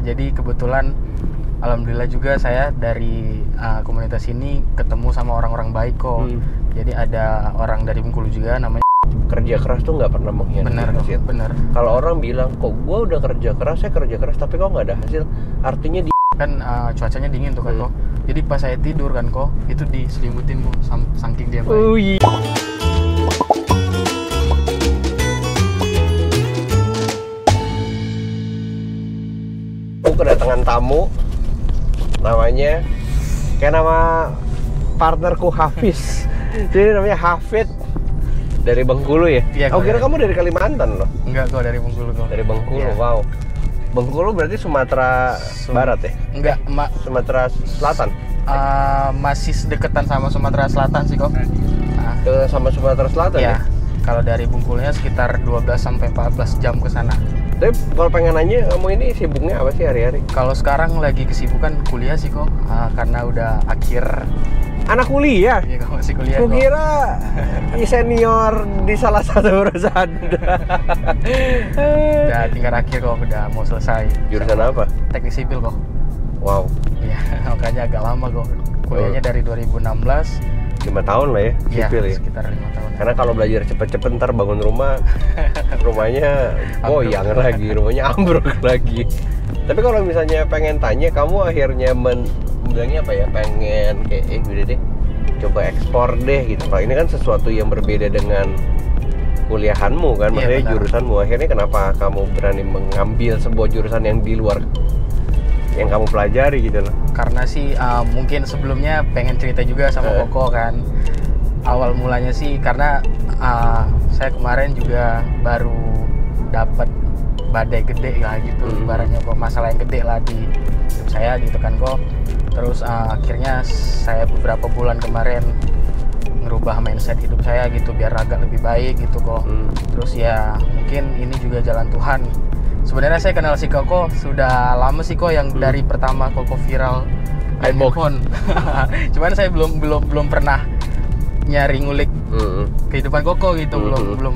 Jadi kebetulan alhamdulillah juga saya dari komunitas ini ketemu sama orang-orang baik kok. Jadi ada orang dari Bengkulu juga namanya. Kerja keras tuh nggak pernah mengkhianati hasil. Bener. Kalau orang bilang kok gue udah kerja keras, saya kerja keras tapi kok nggak ada hasil, artinya kan cuacanya dingin tuh kan kok. Jadi pas saya tidur kan kok, itu diselimutin kok saking dia baik. Aku kedatangan tamu, namanya kayak nama partnerku Hafiz. Jadi namanya Hafid. Dari Bengkulu ya? Iya, aku kira kamu dari Kalimantan loh. Enggak kok, dari Bengkulu kok. Dari Bengkulu, iya. Wow. Bengkulu berarti Sumatera Barat ya? Enggak, Sumatera Selatan? Masih deketan sama Sumatera Selatan sih kok. Sama Sumatera Selatan ya? Kalau dari Bengkulunya sekitar 12-14 jam ke sana. Tapi kalau pengen nanya, kamu ini sibuknya apa sih hari-hari? Kalau sekarang lagi kesibukan kuliah sih kok, karena udah akhir. Anak kuliah? Iya, kamu masih kuliah kok. Kira senior di salah satu perusahaan. Udah tinggal akhir kok, udah mau selesai. Jurusan apa? Teknik sipil kok. Wow. Iya, makanya agak lama kok. Kuliahnya dari 2016. 5 tahun lah ya, sipil ya? Sekitar 5 tahun. Karena kalau belajar cepet-cepet ntar bangun rumah, rumahnya goyang lagi, rumahnya ambruk lagi. Tapi kalau misalnya pengen tanya, kamu akhirnya bilangnya apa ya, pengen kayak udah deh coba ekspor deh gitu. Kalau ini kan sesuatu yang berbeda dengan kuliahanmu kan, maksudnya jurusanmu. Akhirnya kenapa kamu berani mengambil sebuah jurusan yang di luar yang kamu pelajari gitu loh? Karena sih mungkin sebelumnya pengen cerita juga sama Koko kan. Awal mulanya sih karena saya kemarin juga baru dapat badai gede lah gitu, ibaratnya kok masalah yang gede lah di hidup saya gitu kan kok. Terus akhirnya saya beberapa bulan kemarin ngerubah mindset hidup saya gitu biar agak lebih baik gitu kok. Terus ya mungkin ini juga jalan Tuhan. Sebenarnya saya kenal si Koko sudah lama sih kok, yang dari pertama Koko viral iPhone. Cuman saya belum pernah nyari ngulik kehidupan Koko gitu, belum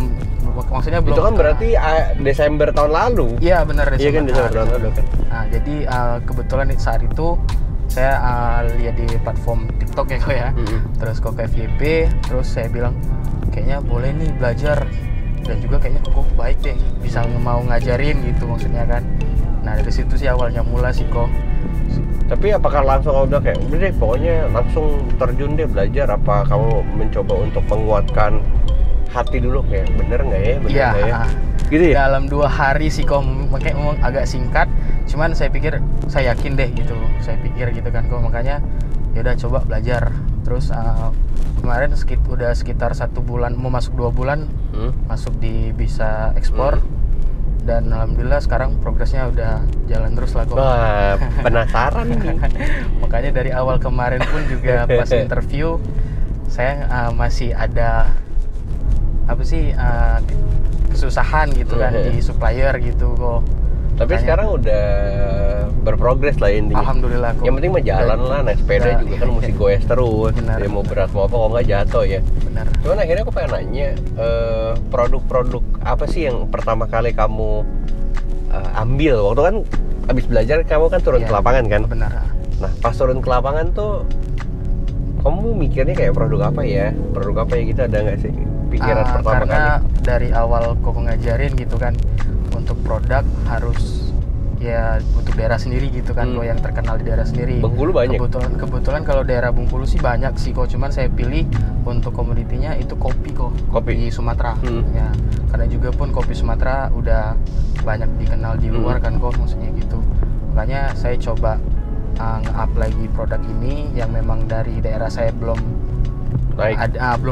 maksudnya belum. Itu kan berarti Desember tahun lalu. Iya benar, Desember. Iya kan, Desember tahun lalu kan. Nah, jadi kebetulan saat itu saya lihat di platform TikTok ya kok ya. Terus kok FYP, terus saya bilang kayaknya boleh nih belajar, dan juga kayaknya kok baik deh bisa mau ngajarin gitu maksudnya kan. Nah dari situ sih awalnya mula sih kok. Tapi apakah langsung kamu bilang kayak udah deh pokoknya langsung terjun deh belajar, apa kamu mencoba untuk menguatkan hati dulu kayak bener nggak ya, bener nggak ya? Gitu ya? Dalam 2 hari sih kok, makanya memang agak singkat, cuman saya pikir saya yakin deh gitu, saya pikir gitu kan kok, makanya ya udah coba belajar. Terus kemarin udah sekitar 1 bulan, mau masuk 2 bulan masuk di bisa ekspor. Dan alhamdulillah sekarang progresnya udah jalan terus lah kok. Wah, penasaran nih. Makanya dari awal kemarin pun juga pas interview saya masih ada apa sih kesusahan gitu kan di supplier gitu kok. Tapi sekarang udah berprogres lah intinya. Alhamdulillah kok. Yang penting mah jalan lah, naik sepeda juga kan mesti goes terus. Ya mau berat mau apa kok nggak jatuh ya. Benar. Cuman akhirnya aku pengen nanya, produk-produk apa sih yang pertama kali kamu ambil waktu kan habis belajar, kamu kan turun ke lapangan kan? Benar. Nah pas turun ke lapangan tuh kamu mikirnya kayak produk apa ya gitu, ada nggak sih pikiran pertama karena kali? dari awal kok ngajarin gitu kan, untuk produk harus ya untuk daerah sendiri gitu kan kok, yang terkenal di daerah sendiri. Bengkulu banyak. Kebetulan kalau daerah Bengkulu sih banyak sih kok, cuman saya pilih untuk komoditinya itu kopi kok. Kopi Sumatera. Ya, karena juga pun kopi Sumatera udah banyak dikenal di luar kan kok, maksudnya gitu. Makanya saya coba nge-up lagi produk ini yang memang dari daerah saya belum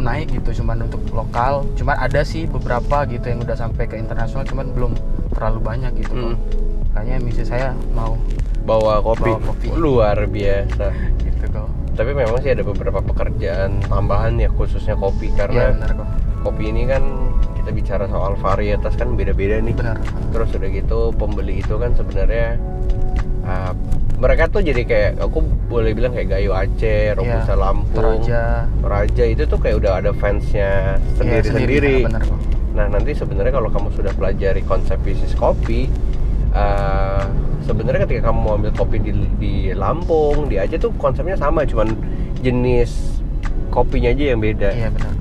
naik gitu, cuman untuk lokal. Cuman ada sih beberapa gitu yang udah sampai ke internasional, cuman belum terlalu banyak gitu kok. Makanya misi saya mau bawa kopi. Luar biasa gitu kok. Tapi memang sih ada beberapa pekerjaan tambahan ya, khususnya kopi, karena benar kok. Kopi ini kan kita bicara soal varietas kan beda-beda nih. Benar. Terus udah gitu pembeli itu kan sebenarnya mereka tuh jadi kayak, aku boleh bilang kayak Gayo Aceh, Robusta Lampung, Toraja itu tuh kayak udah ada fansnya sendiri-sendiri. Benar kok. Nah nanti sebenarnya kalau kamu sudah pelajari konsep bisnis kopi, sebenarnya ketika kamu mau ambil kopi di Lampung, di Aceh tuh konsepnya sama, cuman jenis kopinya aja yang beda. Iya benar.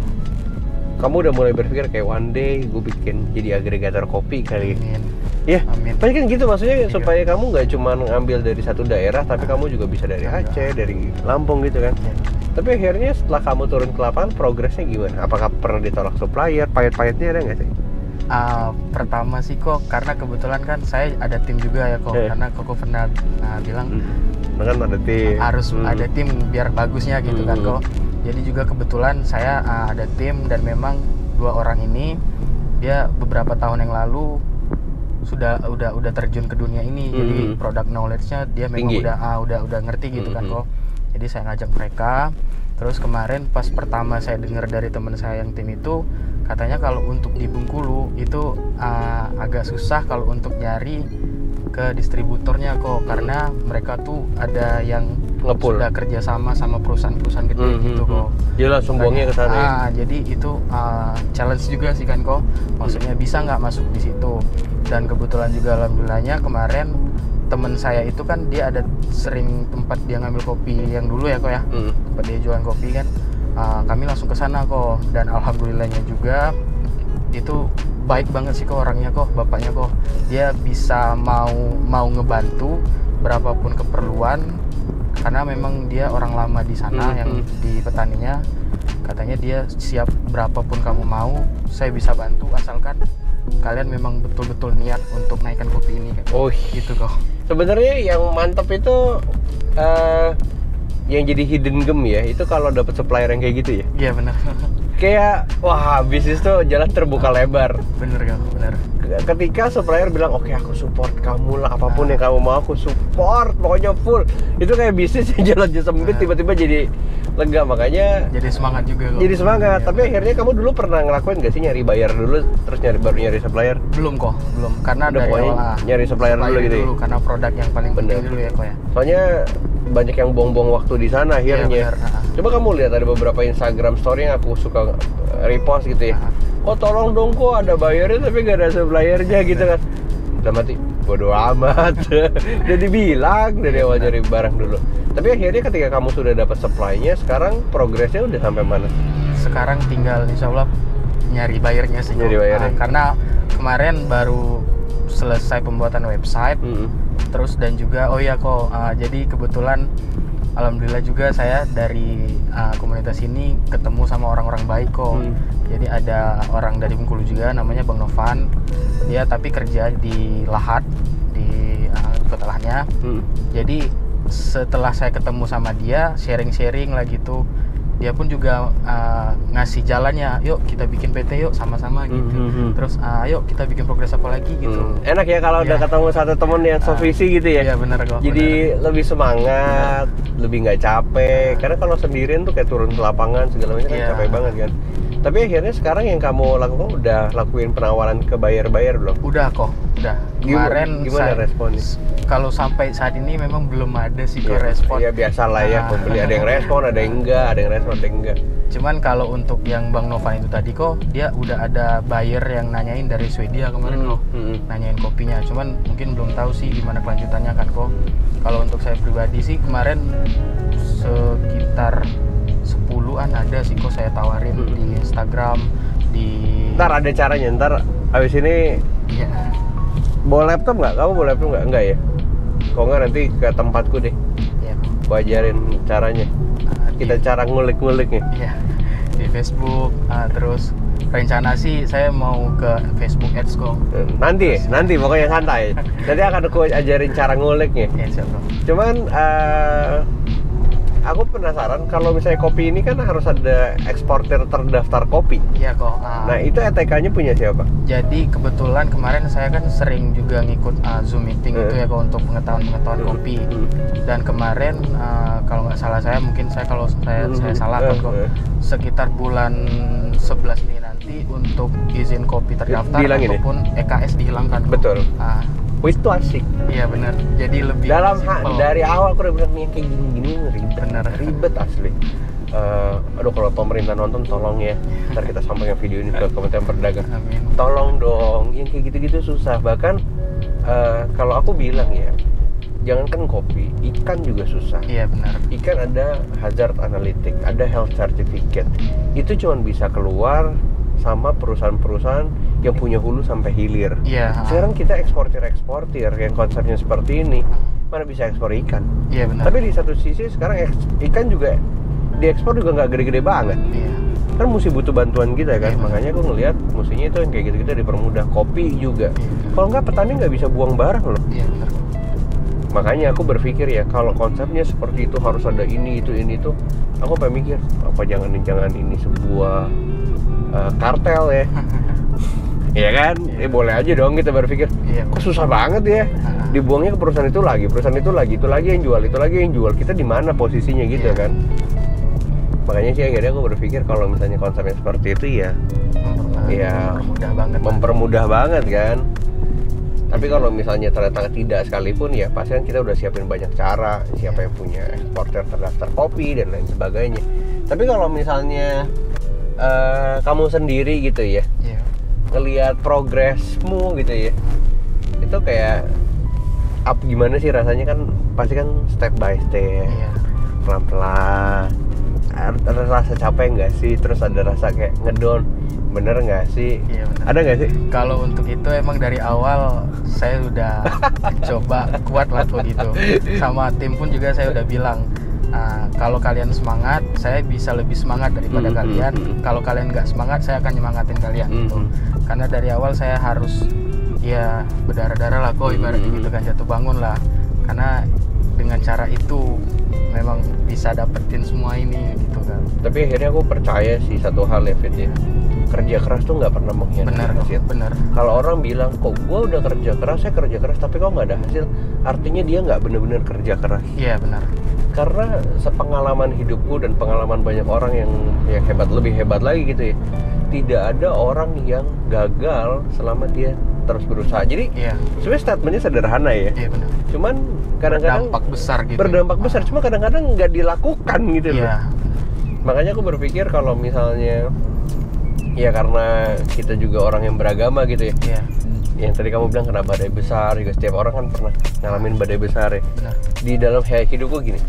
Kamu udah mulai berpikir kayak one day gue bikin jadi agregator kopi kali. Amin. Iya, Amin. pasti kan gitu maksudnya, Iya. supaya kamu nggak cuma ngambil dari satu daerah, tapi kamu juga bisa dari Aceh, dari Lampung gitu kan. Iya. Tapi akhirnya setelah kamu turun ke lapangan, progresnya gimana? Apakah pernah ditolak supplier? Pahit-pahitnya ada nggak sih? Pertama sih kok, karena kebetulan kan saya ada tim juga ya kok, karena kok pernah bilang Kan ada tim. harus ada tim biar bagusnya gitu kan kok. Jadi juga kebetulan saya ada tim, dan memang 2 orang ini dia beberapa tahun yang lalu udah terjun ke dunia ini. Jadi product knowledge-nya dia memang tinggi. udah ngerti gitu kan kok. Jadi saya ngajak mereka. Terus kemarin pas pertama saya dengar dari teman saya yang tim itu, katanya kalau untuk di Bengkulu itu agak susah kalau untuk nyari ke distributornya kok, karena mereka tuh ada yang Ngepul. sudah kerjasama sama perusahaan-perusahaan gede gitu kok. Dia langsung buangnya ke sana ya? Jadi itu challenge juga sih kan kok. Maksudnya bisa nggak masuk di situ. Dan kebetulan juga alhamdulillahnya kemarin temen saya itu kan dia ada sering tempat dia ngambil kopi yang dulu ya kok ya. Tempat dia jualan kopi kan. Kami langsung ke sana kok, dan alhamdulillahnya juga itu baik banget sih kok orangnya kok, bapaknya kok. Dia bisa mau ngebantu berapapun keperluan, karena memang dia orang lama di sana yang di petaninya. Katanya dia siap berapapun kamu mau, saya bisa bantu asalkan kalian memang betul-betul niat untuk naikkan kopi ini kan. Oh Gitu kok. sebenarnya yang mantep itu yang jadi hidden gem ya, itu kalau dapet supplier yang kayak gitu ya. Iya benar. Kayak wah, bisnis tuh jalan terbuka lebar. Bener kok, bener. Ketika supplier bilang oke, aku support kamu lah, apapun yang kamu mau aku support, pokoknya full. Itu kayak bisnis yang jalan sempit tiba-tiba jadi lega, makanya Jadi semangat juga kok. jadi semangat. Iya, Tapi akhirnya kamu dulu pernah ngelakuin gak sih nyari buyer dulu, terus baru nyari supplier? belum kok, belum. Karena Udah dari pokoknya awal nyari supplier dulu gitu ya? karena produk yang paling penting Bener. dulu ya kok ya. Soalnya banyak yang buang-buang waktu di sana akhirnya. Iya, bener. Coba kamu lihat ada beberapa Instagram story yang aku suka repost gitu ya. Oh tolong dong, kok ada bayarnya tapi gak ada suppliernya gitu kan. Udah mati, bodo amat. Udah dibilang dari awal cari barang dulu. Tapi akhirnya ketika kamu sudah dapat supply-nya, sekarang progresnya udah sampai mana? Sekarang tinggal insya Allah nyari bayarnya sih. Nyari bayarnya. Karena kemarin baru selesai pembuatan website. Terus dan juga jadi kebetulan alhamdulillah juga saya dari komunitas ini ketemu sama orang-orang baik kok. Jadi ada orang dari Bengkulu juga namanya Bang Novan. Dia tapi kerja di Lahat, di kota Lahnya. Jadi setelah saya ketemu sama dia, sharing-sharing lah gitu, dia pun juga ngasih jalannya, yuk kita bikin PT yuk sama-sama gitu. Terus ayo kita bikin progres apa lagi gitu. Enak ya kalau udah ketemu satu temen yang sevisi gitu ya. Iya benar kok. Jadi lebih semangat, lebih nggak capek. Karena kalau sendirian tuh kayak turun ke lapangan segala macam kan Iya. capek banget kan. Tapi akhirnya sekarang yang kamu lakukan udah lakuin penawaran ke buyer-buyer belum? Udah kok, udah. Kemarin Gimana responnya? Kalau sampai saat ini memang belum ada sih kok respon. Ya biasa lah ya, pembeli ada yang respon, ada yang enggak, ada yang respon, ada yang enggak. Cuman kalau untuk yang Bang Novan itu tadi kok, dia udah ada buyer yang nanyain dari Swedia kemarin kok, nanyain kopinya. Cuman mungkin belum tahu sih gimana kelanjutannya kan kok. Kalau untuk saya pribadi sih kemarin sekitar 10-an ada sih kok saya tawarin di Instagram, di. Ntar ada caranya, ntar habis ini Iya. bawa laptop nggak? Kamu bawa laptop nggak? Enggak ya? Kalau nggak nanti ke tempatku deh, Iya. gua ajarin caranya. Kita cara ngulik-nguliknya. Iya. Di Facebook, terus rencana sih saya mau ke Facebook Ads kok. Nanti pokoknya santai. Nanti akan aku ajarin cara nguliknya. Ya, insya Allah. Cuman aku penasaran kalau misalnya kopi ini kan harus ada eksportir terdaftar kopi. Iya kok. Nah itu ETK-nya punya siapa? Jadi kebetulan kemarin saya kan sering juga ngikut Zoom meeting itu ya kok untuk pengetahuan kopi. Dan kemarin kalau nggak salah saya, mungkin saya kalau saya salah kan kok, sekitar bulan 11 ini nanti untuk izin kopi terdaftar Dihilangin ataupun EKS dihilangkan kok. Betul. Itu asik. Iya benar. Jadi lebih simple. Dari awal aku udah bilang nih kayak gini ribet asli. Aduh kalau pemerintah nonton tolong ya, ntar kita sampaikan video ini ke Kementerian Perdagangan. Amin. Tolong dong, yang kayak gitu-gitu susah. Bahkan kalau aku bilang ya, jangankan kopi, ikan juga susah. Iya benar. Ikan ada hazard analytic, ada health certificate. Itu cuma bisa keluar sama perusahaan-perusahaan yang punya hulu sampai hilir. Iya. Sekarang kita eksportir yang konsepnya seperti ini, mana bisa ekspor ikan? Iya benar. Tapi di satu sisi sekarang ikan juga diekspor juga nggak gede-gede banget. Iya. Kan mesti butuh bantuan kita kan, Iya. makanya aku ngelihat mestinya itu yang kayak gitu-gitu dipermudah. Kopi juga. Iya. Kalau nggak petani nggak bisa buang barang loh. Iya benar. Makanya aku berpikir ya kalau konsepnya seperti itu harus ada ini itu, aku pengen mikir apa jangan ini sebuah kartel ya. Iya kan? Iya. Boleh aja dong kita berpikir. Iya. Kok susah banget ya? Dibuangnya ke perusahaan itu lagi yang jual, itu lagi yang jual. Kita di mana posisinya gitu Iya. kan? Makanya sih akhirnya aku berpikir kalau misalnya konsepnya seperti itu ya Mempermudah banget. mempermudah banget kan. Tapi kalau misalnya ternyata tidak sekalipun ya pasti kan kita udah siapin banyak cara. Siapa yang punya eksporter terdaftar kopi dan lain sebagainya. Tapi kalau misalnya kamu sendiri gitu ya, Iya. ngelihat progresmu gitu ya, itu kayak gimana sih rasanya? Kan pasti kan step by step, Iya. pelan-pelan. Ada rasa capek nggak sih? Terus ada rasa kayak ngedown, bener nggak sih? Iya benar. Ada nggak sih? Kalau untuk itu emang dari awal saya udah coba kuat waktu itu. Sama tim pun juga saya udah bilang, kalau kalian semangat, saya bisa lebih semangat daripada kalian. Kalau kalian nggak semangat, saya akan nyemangatin kalian gitu. Karena dari awal saya harus ya berdarah-darah lah kok ibaratnya gitu kan, jatuh bangun lah. Karena dengan cara itu memang bisa dapetin semua ini gitu kan. Tapi akhirnya aku percaya sih satu hal ya Fit ya, kerja keras tuh nggak pernah mengkhianati hasil. Bener. Kalau orang bilang kok gue udah kerja keras, saya kerja keras tapi kok nggak ada hasil, artinya dia nggak benar-benar kerja keras. Iya benar. Karena sepengalaman hidupku dan pengalaman banyak orang yang hebat, lebih hebat lagi gitu ya, tidak ada orang yang gagal selama dia terus berusaha. Jadi sebenarnya statementnya sederhana ya. Iya benar. Cuman kadang-kadang berdampak besar gitu. Berdampak besar, cuma kadang-kadang nggak dilakukan gitu loh. Iya. Makanya aku berpikir kalau misalnya ya karena kita juga orang yang beragama gitu ya. Iya. Yang tadi kamu bilang kena badai besar, juga setiap orang kan pernah ngalamin badai besar ya. Benar. Di dalam hidupku gini,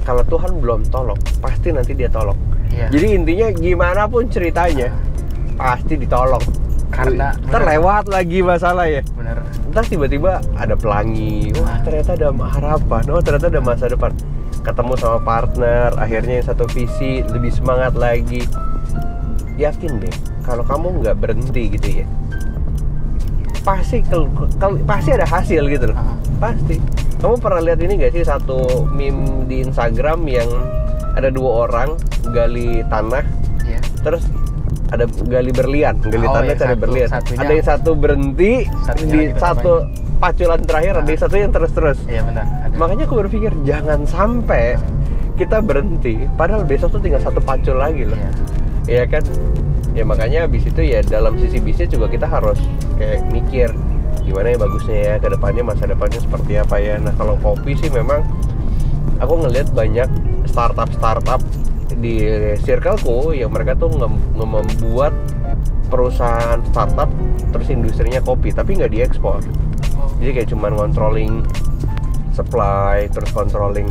kalau Tuhan belum tolong, pasti nanti dia tolong. Iya. Jadi intinya gimana pun ceritanya, pasti ditolong. Karena terlewat lagi masalah ya. Bener. Entah tiba-tiba ada pelangi, wah ternyata ada harapan, oh ternyata ada masa depan. Ketemu sama partner, akhirnya yang satu visi, lebih semangat lagi. Yakin deh, kalau kamu nggak berhenti gitu ya, pasti pasti ada hasil gitu loh. Pasti. Kamu pernah lihat ini nggak sih satu meme di Instagram yang ada dua orang gali tanah, terus ada gali berlian, tanah cari berlian. Ada yang satu berhenti di satu paculan terakhir, ada yang satu yang terus-terus. Iya benar. Makanya aku berpikir jangan sampai kita berhenti, padahal besok tuh tinggal satu pacul lagi loh. Iya kan? Ya makanya habis itu ya dalam sisi bisnis juga kita harus kayak mikir gimana ya bagusnya ya ke depannya, masa depannya seperti apa ya. Nah kalau kopi sih memang aku ngelihat banyak startup di circleku yang mereka tuh membuat perusahaan startup terus industrinya kopi tapi nggak diekspor. Jadi kayak cuman controlling supply, terus controlling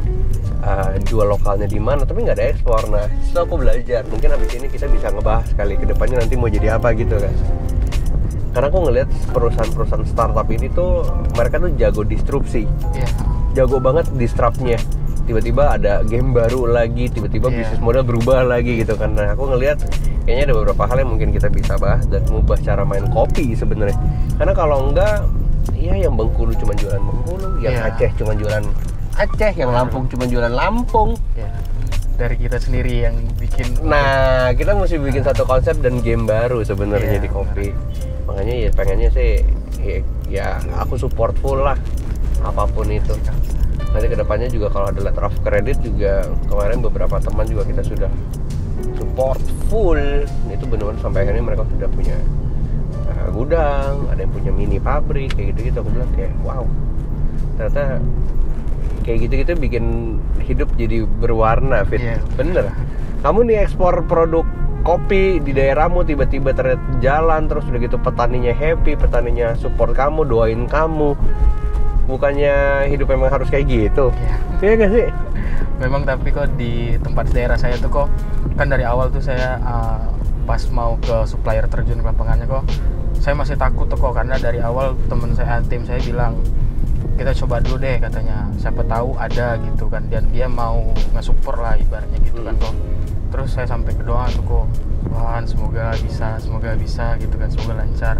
jual lokalnya di mana, tapi nggak ada ekspor. Nah, itu aku belajar. Mungkin habis ini kita bisa ngebahas kali ke depannya nanti mau jadi apa gitu kan. Karena aku ngelihat perusahaan-perusahaan startup ini tuh mereka tuh jago disrupsi. Jago banget disruptnya. Tiba-tiba ada game baru lagi, tiba-tiba bisnis model berubah lagi gitu kan. Nah, aku ngelihat kayaknya ada beberapa hal yang mungkin kita bisa bahas dan mengubah cara main kopi sebenarnya. Karena kalau enggak, ya yang Bengkulu cuma jualan Bengkulu, yang Aceh cuma jualan Aceh, yang Lampung cuma jualan Lampung. Dari kita sendiri yang bikin. Nah, kita mesti bikin satu konsep dan game baru sebenarnya di kopi. Makanya ya pengennya sih ya aku support full lah apapun itu. Nanti kedepannya juga kalau ada letter of credit juga, kemarin beberapa teman juga kita sudah support full. Itu benar-benar sampai akhirnya mereka sudah punya gudang, ada yang punya mini pabrik kayak gitu-gitu. Aku bilang kayak wow, ternyata kayak gitu-gitu bikin hidup jadi berwarna, Fit. Bener. Kamu nih ekspor produk kopi di daerahmu, tiba-tiba ternyata jalan, terus udah gitu petaninya happy, petaninya support kamu, doain kamu. bukannya hidup memang harus kayak gitu. Iya. Iya gak sih? Memang, tapi kok di tempat daerah saya tuh kok kan dari awal tuh saya pas mau ke supplier terjun ke lapangannya kok saya masih takut tuh kok, karena dari awal tim saya bilang kita coba dulu deh katanya, siapa tahu ada gitu kan, dan dia mau nge-support lah ibaratnya gitu kan kok. Terus saya sampai ke doa tuh kok, Tuhan semoga bisa gitu kan, semoga lancar.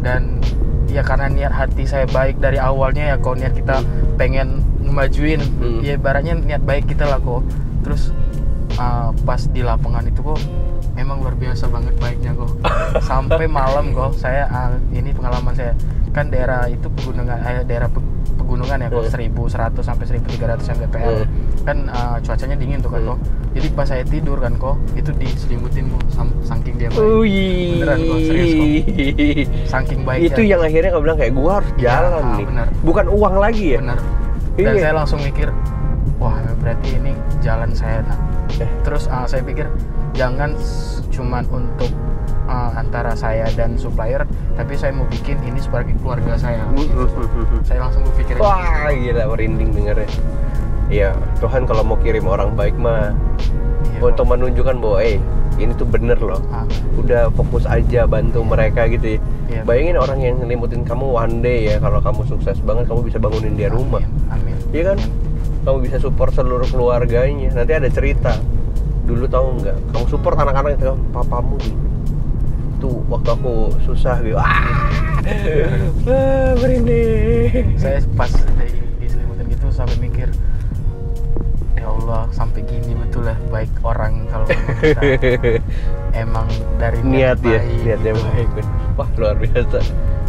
Dan ya karena niat hati saya baik dari awalnya ya kok, niat kita pengen ngemajuin ya ibaratnya niat baik kita lah kok. Terus pas di lapangan itu kok memang luar biasa banget baiknya kok. Sampai malam kok saya ini pengalaman saya kan daerah itu pegunungan ya kok, 1100 sampai 1300 mdpl kan cuacanya dingin tuh kan kok. Jadi pas saya tidur kan kok itu diselimutin kok saking dia baik. Beneran kok, serius kok. Saking baiknya. Itu yang akhirnya kau bilang kayak gua harus jalan nih. Bener. Bukan uang lagi ya? Bener. Dan saya langsung mikir, wah berarti ini jalan saya. Terus saya pikir jangan cuman untuk antara saya dan supplier, tapi saya mau bikin ini sebagai keluarga saya. Saya langsung berpikir, wah gila, merinding dengernya. Iya, Tuhan kalau mau kirim orang baik mah untuk menunjukkan bahwa ini tuh bener loh. Udah fokus aja bantu mereka gitu ya. Bayangin orang yang ngelimutin kamu one day ya, kalau kamu sukses banget kamu bisa bangunin dia rumah. Amin. Iya kan? Kamu bisa support seluruh keluarganya. Nanti ada cerita. Dulu tahu nggak? Kamu support anak-anak itu, papamu nih. Tuh waktu aku susah gitu. Merinding. Saya pas diselimutin gitu sampai mikir, ya Allah sampai gini betul lah baik orang kalau kita emang dari niat ya, baik, niatnya gitu. baik. Wah luar biasa.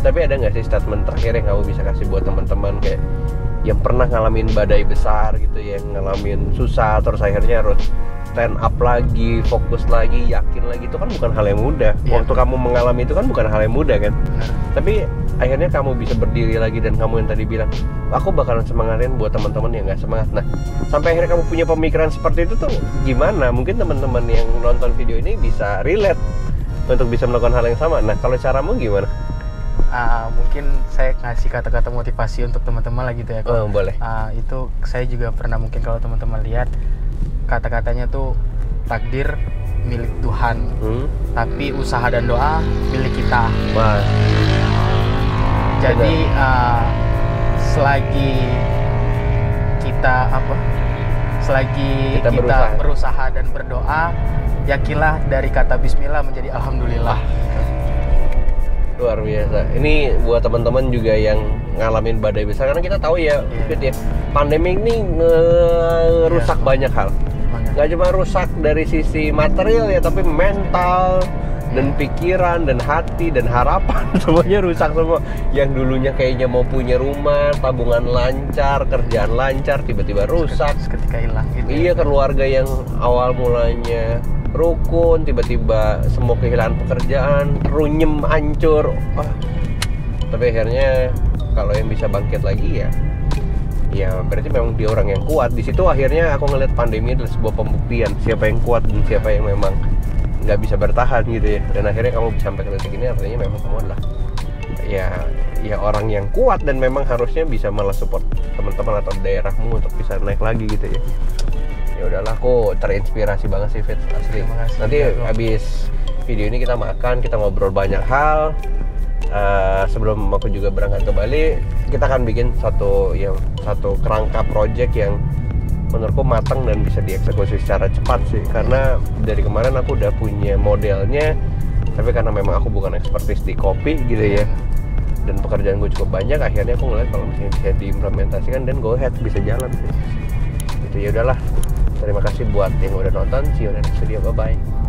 Tapi ada nggak sih statement terakhir yang kamu bisa kasih buat teman-teman kayak yang pernah ngalamin badai besar gitu, yang ngalamin susah terus akhirnya harus stand up lagi, fokus lagi, yakin lagi, itu kan bukan hal yang mudah. Waktu kamu mengalami itu kan bukan hal yang mudah kan. Tapi akhirnya kamu bisa berdiri lagi dan kamu yang tadi bilang, aku bakalan semangatin buat teman-teman yang nggak semangat. Nah, sampai akhirnya kamu punya pemikiran seperti itu tuh gimana? Mungkin teman-teman yang nonton video ini bisa relate untuk bisa melakukan hal yang sama. Nah, kalau caramu gimana? Mungkin saya ngasih kata-kata motivasi untuk teman-teman lah gitu ya kok. Boleh. Itu saya juga pernah, mungkin kalau teman-teman lihat kata-katanya tuh takdir milik Tuhan, tapi usaha dan doa milik kita. Wah. Jadi selagi kita berusaha dan berdoa, yakinlah dari kata Bismillah menjadi Alhamdulillah. Luar biasa. Ini buat teman-teman juga yang ngalamin badai besar, karena kita tahu ya, pandemi ini ngerusak banyak hal. Nggak cuma rusak dari sisi material ya, tapi mental dan pikiran dan hati dan harapan semuanya rusak semua. Yang dulunya kayaknya mau punya rumah, tabungan lancar, kerjaan lancar, tiba-tiba rusak. Seketika hilang gitu. Iya, keluarga yang awal mulanya rukun, tiba-tiba semua kehilangan pekerjaan, runyem, hancur. Tapi akhirnya kalau yang bisa bangkit lagi ya berarti memang dia orang yang kuat. Di situ akhirnya aku ngeliat pandemi adalah sebuah pembuktian siapa yang kuat dan siapa yang memang nggak bisa bertahan gitu ya. Dan akhirnya kamu bisa sampai ke titik ini, artinya memang kamu adalah ya orang yang kuat dan memang harusnya bisa malah support teman-teman atau daerahmu untuk bisa naik lagi gitu ya. Ya udahlah, aku terinspirasi banget sih Fit, asli. Nanti habis video ini kita makan, kita ngobrol banyak hal. Sebelum aku juga berangkat ke Bali, kita akan bikin satu kerangka project yang menurutku matang dan bisa dieksekusi secara cepat sih. Karena dari kemarin aku udah punya modelnya, tapi karena memang aku bukan expertise di kopi gitu ya, dan pekerjaan gue cukup banyak, akhirnya aku ngeliat kalau misalnya bisa diimplementasikan dan go ahead bisa jalan sih. Gitu ya udahlah. Terima kasih buat yang udah nonton. See you next video. Bye bye.